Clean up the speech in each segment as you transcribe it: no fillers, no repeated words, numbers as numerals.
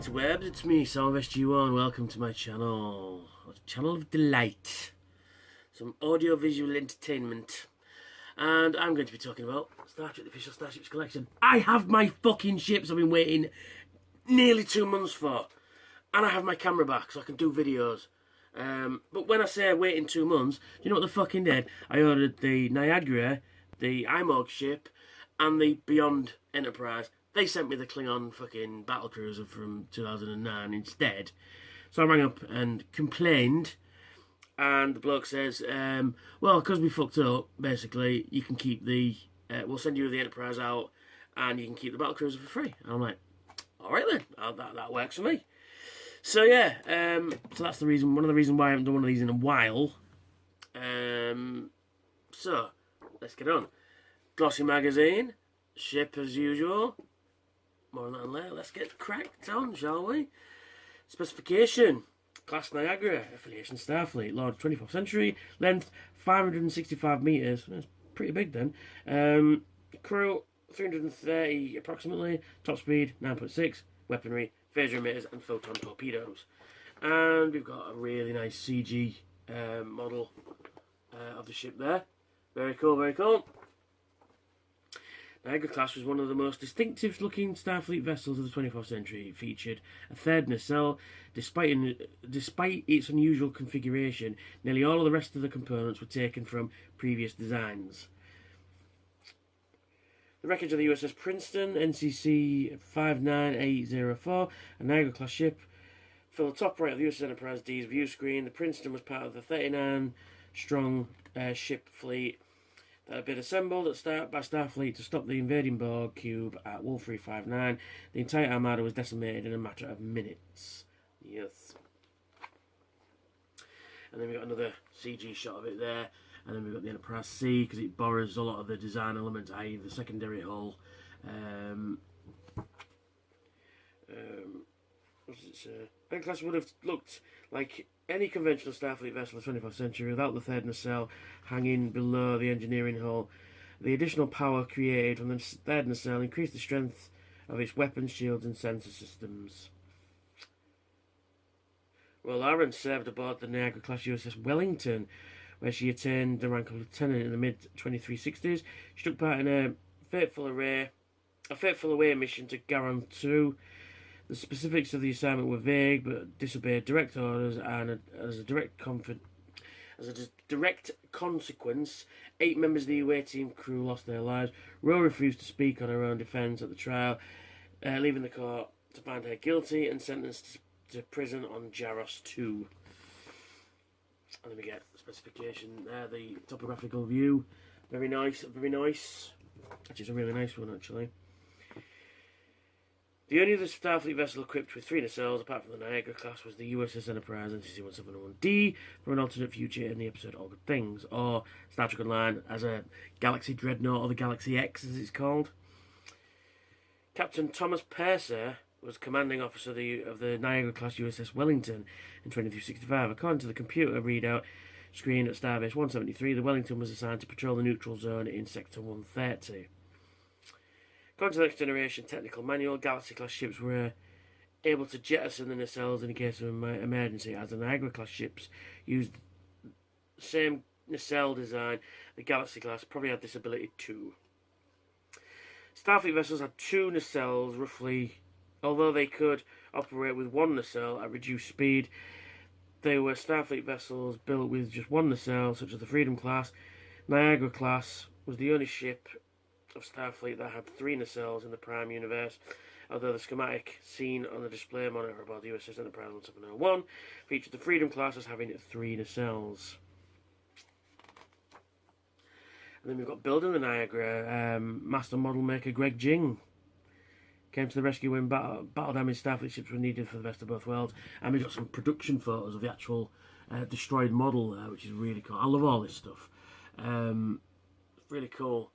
interwebs, it's me, SG1, and welcome to my channel. A channel of delight. Some audio-visual entertainment. And I'm going to be talking about Star Trek, the official Starships collection. I have my fucking ships I've been waiting nearly 2 months for. And I have my camera back so I can do videos. But when I say waiting 2 months, do you know what the fucking did? I ordered the Niagara, the IMOG ship, and the Beyond Enterprise. They sent me the Klingon fucking battlecruiser from 2009 instead. So I rang up and complained. And the bloke says, well, because we fucked up, basically, you can keep the... we'll send you the Enterprise out and you can keep the battlecruiser for free. And I'm like, alright then, that works for me. So yeah, so that's the reason, one of the reasons why I haven't done one of these in a while. So, let's get on. Glossy magazine, ship as usual. More on that later. Let's get cracked on, shall we? Specification. Class Niagara. Affiliation Starfleet. Large 24th century. Length 565 metres. That's pretty big then. Crew 330 approximately. Top speed 9.6. Weaponry, phaser emitters and photon torpedoes. And we've got a really nice CG model of the ship there. Very cool, very cool. Niagara class was one of the most distinctive looking Starfleet vessels of the 24th century. It featured a third nacelle. Despite its unusual configuration, nearly all of the rest of the components were taken from previous designs. The wreckage of the U.S.S. Princeton NCC-59804, a Niagara class ship, fill the top right of the U.S.S. Enterprise D's view screen. The Princeton was part of the 39-strong ship fleet that had been assembled by Starfleet to stop the invading Borg cube at Wolf 359. The entire armada was decimated in a matter of minutes. Yes. And then we've got another CG shot of it there. And then we've got the Enterprise C, because it borrows a lot of the design elements, i.e. the secondary hull. What does it say? Niagara class would have looked like any conventional Starfleet vessel of the 21st century without the third nacelle hanging below the engineering hull. The additional power created from the third nacelle increased the strength of its weapons, shields and sensor systems. Well, Aaron served aboard the Niagara class U.S.S. Wellington, where she attained the rank of lieutenant in the mid-2360s. She took part in a fateful away mission to Garon 2. The specifics of the assignment were vague, but disobeyed direct orders, and as a direct consequence, 8 members of the away team crew lost their lives. Rowe refused to speak on her own defence at the trial, leaving the court to find her guilty and sentenced to prison on Jaros 2. And then we get the specification there, the topographical view. Very nice, very nice. Which is a really nice one, actually. The only other Starfleet vessel equipped with 3 nacelles, apart from the Niagara class, was the U.S.S. Enterprise NCC-1701D from an alternate future in the episode All Good Things, or Star Trek Online as a Galaxy Dreadnought, or the Galaxy X as it's called. Captain Thomas Purser was commanding officer of the Niagara class USS Wellington in 2365. According to the computer readout screen at Starbase 173, the Wellington was assigned to patrol the neutral zone in Sector 130. According to the Next Generation Technical Manual, Galaxy-class ships were able to jettison the nacelles in case of an emergency, as the Niagara-class ships used the same nacelle design. The Galaxy-class probably had this ability too. Starfleet vessels had 2 nacelles, roughly. Although they could operate with 1 nacelle at reduced speed, they were Starfleet vessels built with just 1 nacelle, such as the Freedom class. Niagara class was the only ship of Starfleet that had 3 nacelles in the Prime universe, although the schematic seen on the display monitor about the U.S.S. Enterprise 1701 featured the Freedom class as having 3 nacelles. And then we've got building the Niagara, master model maker Greg Jing came to the rescue when battle-damaged Starfleet ships were needed for the best of both worlds. And we've got some production photos of the actual destroyed model there, which is really cool. I love all this stuff. It's really cool.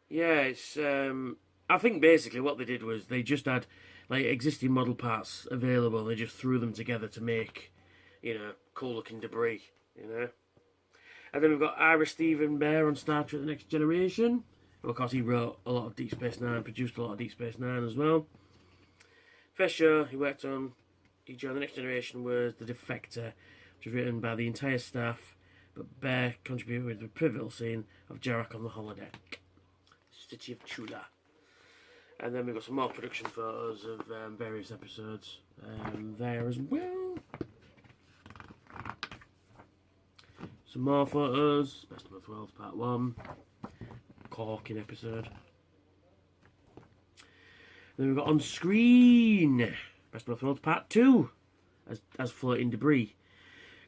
Yeah, it's... I think basically what they did was they just had like existing model parts available. They just threw them together to make, you know, cool looking debris. you know. And then we've got Ira Stephen Bear on Star Trek The Next Generation. Well, of course, he wrote a lot of Deep Space Nine, produced a lot of Deep Space Nine as well. First show he worked on, he joined The Next Generation, was The Defector, which was written by the entire staff, but Bear contributed with the pivotal scene of Jarak on the holodeck, City of Chula. And then we've got some more production photos of various episodes there as well. Some more photos, Best of Both Worlds Part 1, corking episode. Then we've got On Screen, Best of Both Worlds Part 2, as floating debris.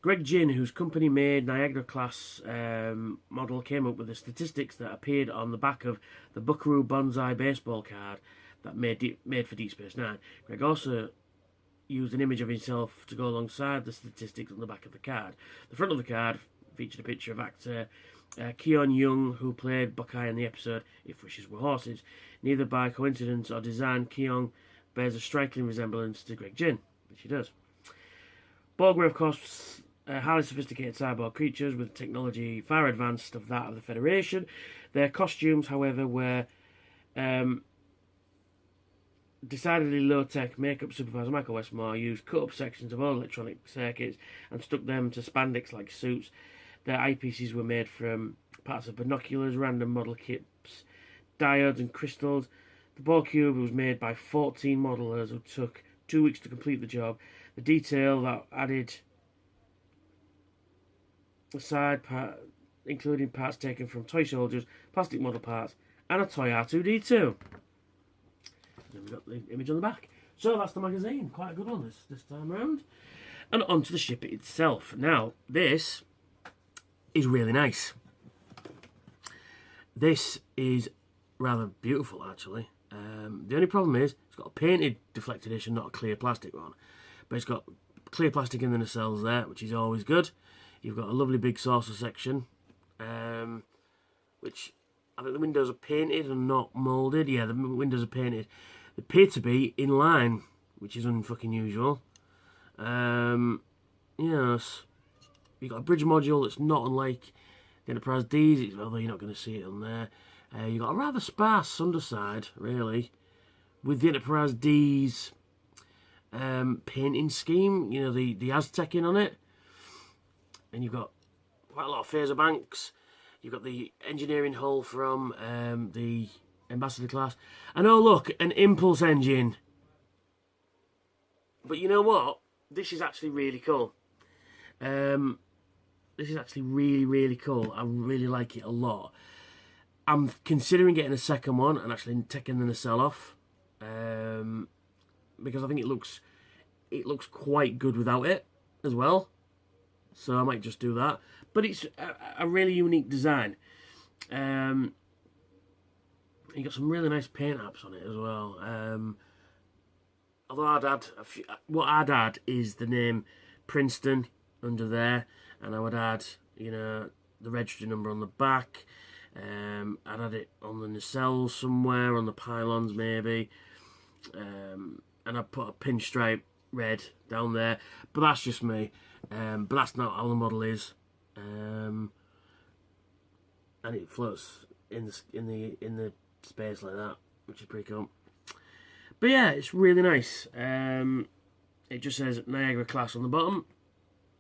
Greg Ginn, whose company made Niagara class model, came up with the statistics that appeared on the back of the Buckaroo Bonsai baseball card that made for Deep Space Nine. Greg also used an image of himself to go alongside the statistics on the back of the card. The front of the card featured a picture of actor Keon Young, who played Buckeye in the episode If Wishes Were Horses. Neither by coincidence or design, Keon bears a striking resemblance to Greg Ginn, which he does. Borg were, of course, highly sophisticated cyborg creatures with technology far advanced of that of the Federation. Their costumes, however, were decidedly low-tech. Makeup supervisor Michael Westmore used cut-up sections of all electronic circuits and stuck them to spandex-like suits. Their eyepieces were made from parts of binoculars, random model kits, diodes and crystals. The Borg cube was made by 14 modelers who took 2 weeks to complete the job. The detail that added the side part, including parts taken from toy soldiers, plastic model parts, and a toy R2-D2. Then we've got the image on the back. So that's the magazine. Quite a good one this time around. And onto the ship itself. Now, this is really nice. This is rather beautiful, actually. The only problem is it's got a painted deflected edition, not a clear plastic one. But it's got clear plastic in the nacelles there, which is always good. You've got a lovely big saucer section, which I think the windows are painted and not moulded. Yeah, the windows are painted. They appear to be in line, which is unfucking usual. Yes. You've got a bridge module that's not unlike the Enterprise D's, although you're not going to see it on there. You've got a rather sparse underside, really, with the Enterprise D's painting scheme, you know, the Aztecing on it. And you've got quite a lot of phaser banks. You've got the engineering hull from the Ambassador class. And oh look, an impulse engine. But you know what? This is actually really cool. This is actually really, really cool. I really like it a lot. I'm considering getting a second one and actually taking the nacelle off. Because I think it looks quite good without it as well. So I might just do that. But it's a really unique design. You got some really nice paint apps on it as well. Although I'd add what I'd add is the name Princeton under there, and I would add, you know, the registry number on the back. I'd add it on the nacelles somewhere, on the pylons maybe, and I'd put a pinstripe red down there. But that's just me. But that's not how the model is. And it floats in the space like that, which is pretty cool. But yeah, it's really nice. It just says Niagara class on the bottom,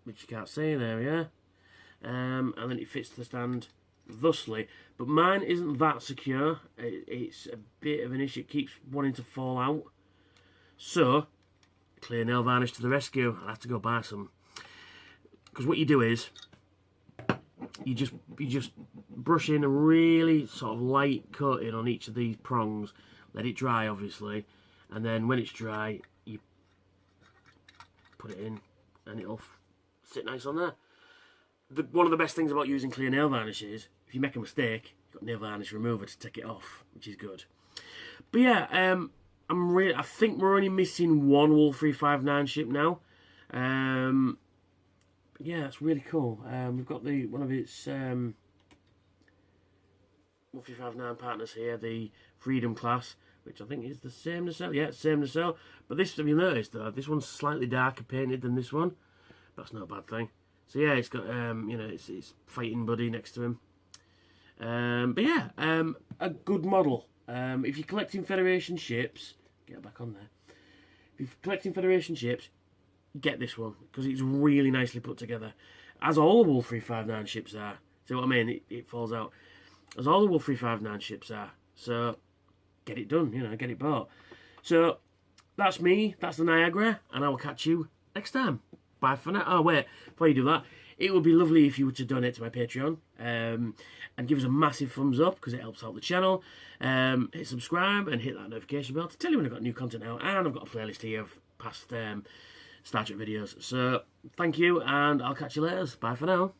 which you can't see. There we are. And then it fits the stand thusly. But mine isn't that secure. It's a bit of an issue. It keeps wanting to fall out. So, clear nail varnish to the rescue. I'll have to go buy some. Because what you do is, you just brush in a really sort of light coating on each of these prongs. Let it dry, obviously. And then when it's dry, you put it in and it'll sit nice on there. One of the best things about using clear nail varnish is, if you make a mistake, you've got nail varnish remover to take it off, which is good. But yeah, I think we're only missing one Wolf 359 ship now. Yeah, it's really cool. We've got one of its Wolf 359 partners here, the Freedom class, which I think is the same nacelle. Yeah, it's the same nacelle. But this, have you noticed though, this one's slightly darker painted than this one. That's not a bad thing. So yeah, it's got you know, it's fighting buddy next to him. But yeah, a good model. If you're collecting Federation ships, get back on there. If you're collecting Federation ships, get this one because it's really nicely put together, as all the Wolf 359 ships are. See what I mean? It falls out as all the Wolf 359 ships are. So get it done, you know, get it bought. So that's me. That's the Niagara, and I will catch you next time. Bye for now. Oh wait, before you do that, it would be lovely if you were to donate to my Patreon and give us a massive thumbs up because it helps out the channel. Hit subscribe and hit that notification bell to tell you when I've got new content out. And I've got a playlist here of past Star Trek videos. So thank you, and I'll catch you later. Bye for now.